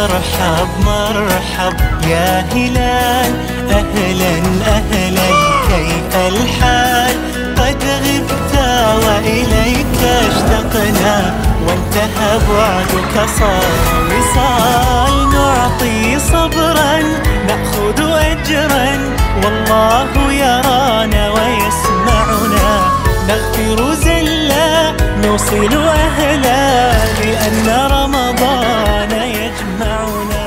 مرحب مرحب يا هلال، أهلا أهلا كيف الحال؟ قد غبت وإليك اشتقنا، وانتهى بعدك صار وصال. نعطي صبرا نأخذ أجرا، والله يرانا ويسمعنا. نغفر زلا نوصل أهلا، لأن رمضان يجمعنا.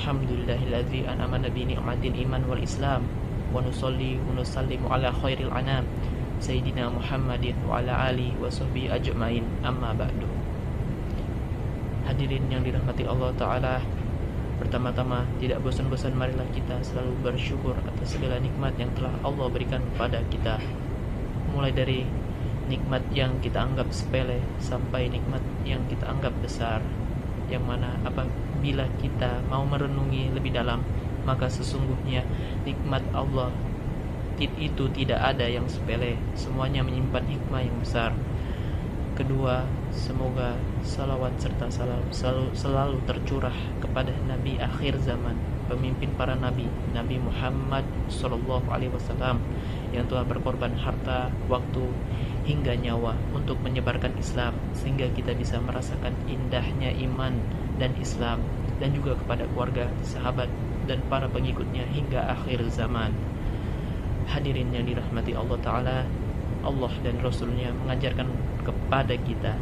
Alhamdulillahilladzi an'amana bi ni'matil iman wal islam, wa nusalli wa nusallimu ala khairil anam sayyidina Muhammadin wa ala alihi wa sahbihi ajma'in, amma ba'du. Hadirin yang dirahmati Allah Ta'ala, pertama-tama tidak bosan-bosan marilah kita selalu bersyukur atas segala nikmat yang telah Allah berikan kepada kita, mulai dari nikmat yang kita anggap sepele sampai nikmat yang kita anggap besar, yang mana apabila kita mau merenungi lebih dalam, maka sesungguhnya nikmat Allah itu tidak ada yang sepele, semuanya menyimpan hikmah yang besar. Kedua, semoga salawat serta salam selalu tercurah kepada Nabi akhir zaman, pemimpin para nabi, Nabi Muhammad SAW, yang telah berkorban harta, waktu, hingga nyawa untuk menyebarkan Islam, sehingga kita bisa merasakan indahnya iman dan Islam, dan juga kepada keluarga, sahabat, dan para pengikutnya hingga akhir zaman. Hadirin yang dirahmati Allah Ta'ala, Allah dan Rasulnya mengajarkan kepada kita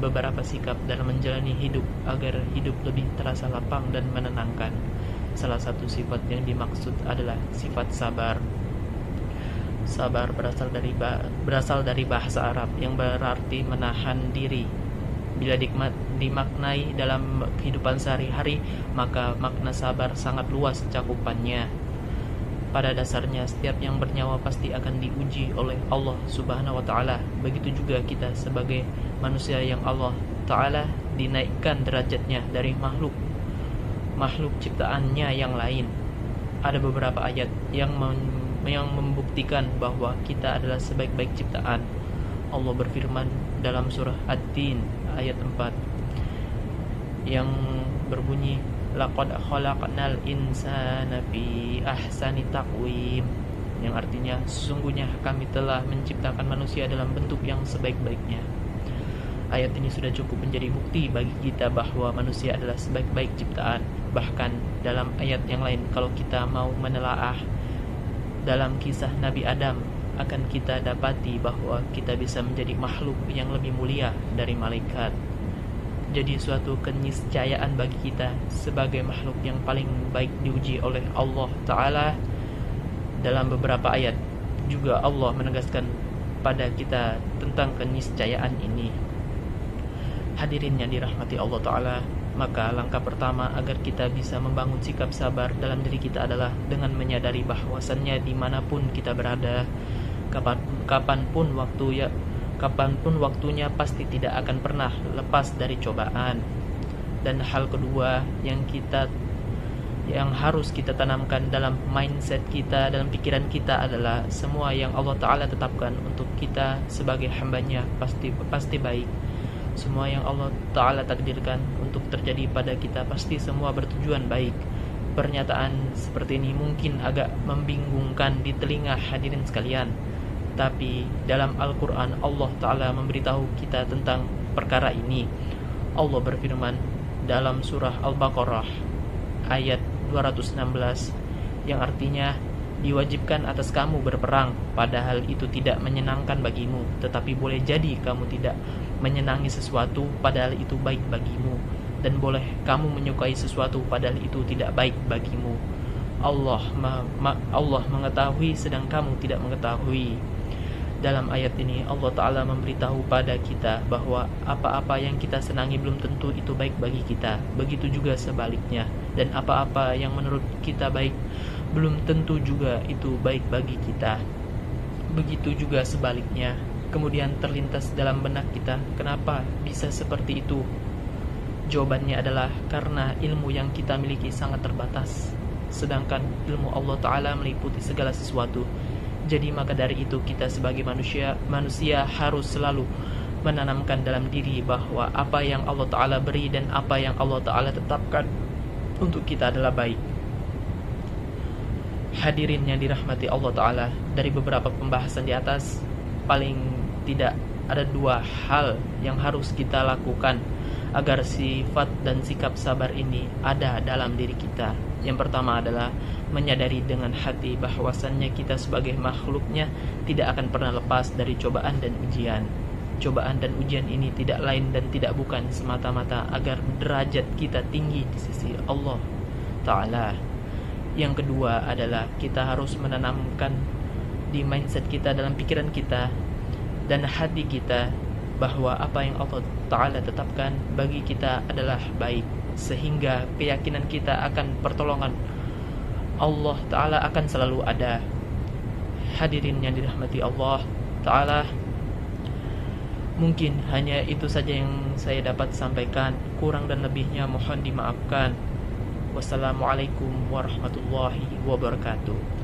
beberapa sikap dalam menjalani hidup agar hidup lebih terasa lapang dan menenangkan. Salah satu sifat yang dimaksud adalah sifat sabar. Sabar berasal dari bahasa Arab yang berarti menahan diri. Bila dimaknai dalam kehidupan sehari-hari, maka makna sabar sangat luas cakupannya. Pada dasarnya setiap yang bernyawa pasti akan diuji oleh Allah Subhanahu wa Ta'ala. Begitu juga kita sebagai manusia yang Allah Ta'ala dinaikkan derajatnya dari makhluk ciptaannya yang lain. Ada beberapa ayat yang membuktikan bahwa kita adalah sebaik-baik ciptaan. Allah berfirman dalam surah At-Tin ayat 4 yang berbunyi, laqad khalaqnal insana fi ahsani taqwim, yang artinya sesungguhnya kami telah menciptakan manusia dalam bentuk yang sebaik-baiknya. Ayat ini sudah cukup menjadi bukti bagi kita bahwa manusia adalah sebaik-baik ciptaan. Bahkan dalam ayat yang lain, kalau kita mau menelaah dalam kisah Nabi Adam, akan kita dapati bahwa kita bisa menjadi makhluk yang lebih mulia dari malaikat. Jadi suatu keniscayaan bagi kita sebagai makhluk yang paling baik diuji oleh Allah Ta'ala. Dalam beberapa ayat juga Allah menegaskan pada kita tentang keniscayaan ini. Hadirin yang dirahmati Allah Ta'ala, maka langkah pertama agar kita bisa membangun sikap sabar dalam diri kita adalah dengan menyadari bahwasannya dimanapun kita berada, kapanpun waktunya pasti tidak akan pernah lepas dari cobaan. Dan hal kedua yang harus kita tanamkan dalam mindset kita, dalam pikiran kita adalah semua yang Allah Ta'ala tetapkan untuk kita sebagai hambanya pasti baik. Semua yang Allah Ta'ala takdirkan untuk terjadi pada kita pasti semua bertujuan baik. Pernyataan seperti ini mungkin agak membingungkan di telinga hadirin sekalian, tapi dalam Al-Quran Allah Ta'ala memberitahu kita tentang perkara ini. Allah berfirman dalam surah Al-Baqarah ayat 216, yang artinya, diwajibkan atas kamu berperang, padahal itu tidak menyenangkan bagimu, tetapi boleh jadi kamu tidak menyenangi sesuatu padahal itu baik bagimu, dan boleh kamu menyukai sesuatu padahal itu tidak baik bagimu. Allah mengetahui sedang kamu tidak mengetahui. Dalam ayat ini Allah Ta'ala memberitahu pada kita bahwa apa-apa yang kita senangi belum tentu itu baik bagi kita. Begitu juga sebaliknya. Dan apa-apa yang menurut kita baik belum tentu juga itu baik bagi kita. Begitu juga sebaliknya. Kemudian terlintas dalam benak kita, kenapa bisa seperti itu? Jawabannya adalah karena ilmu yang kita miliki sangat terbatas, sedangkan ilmu Allah Ta'ala meliputi segala sesuatu. Jadi maka dari itu kita sebagai manusia harus selalu menanamkan dalam diri bahwa apa yang Allah Ta'ala beri dan apa yang Allah Ta'ala tetapkan untuk kita adalah baik. Hadirin yang dirahmati Allah Ta'ala, dari beberapa pembahasan di atas, paling tidak ada dua hal yang harus kita lakukan agar sifat dan sikap sabar ini ada dalam diri kita. Yang pertama adalah menyadari dengan hati bahwasannya kita sebagai makhluknya tidak akan pernah lepas dari cobaan dan ujian. Cobaan dan ujian ini tidak lain dan tidak bukan semata-mata agar derajat kita tinggi di sisi Allah Ta'ala. Yang kedua adalah kita harus menanamkan di mindset kita, dalam pikiran kita dan hati kita, bahwa apa yang Allah Ta'ala tetapkan bagi kita adalah baik, sehingga keyakinan kita akan pertolongan Allah Ta'ala akan selalu ada. Hadirin yang dirahmati Allah Ta'ala, mungkin hanya itu saja yang saya dapat sampaikan. Kurang dan lebihnya mohon dimaafkan. Wassalamualaikum warahmatullahi wabarakatuh.